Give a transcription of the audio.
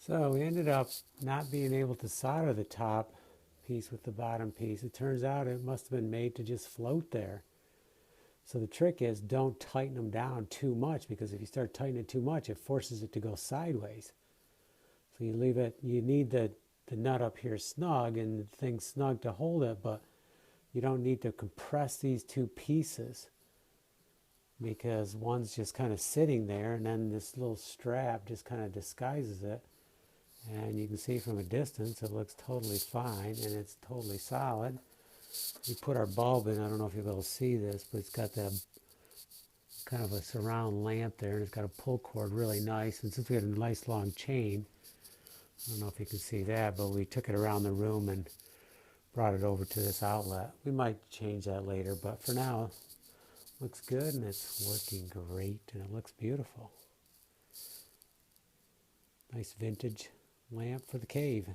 So we ended up not being able to solder the top piece with the bottom piece. It turns out it must have been made to just float there. So the trick is don't tighten them down too much, because if you start tightening it too much, it forces it to go sideways. So you leave it, you need the nut up here snug and the thing snug to hold it, but you don't need to compress these two pieces, because one's just kind of sitting there and then this little strap just kind of disguises it. And you can see from a distance it looks totally fine and it's totally solid. We put our bulb in. I don't know if you'll be able to see this, but it's got that kind of a surround lamp there, and it's got a pull cord really nice. And since we had a nice long chain, I don't know if you can see that, but we took it around the room and brought it over to this outlet. We might change that later, but for now, it looks good and it's working great and it looks beautiful. Nice vintage lamp for the cave.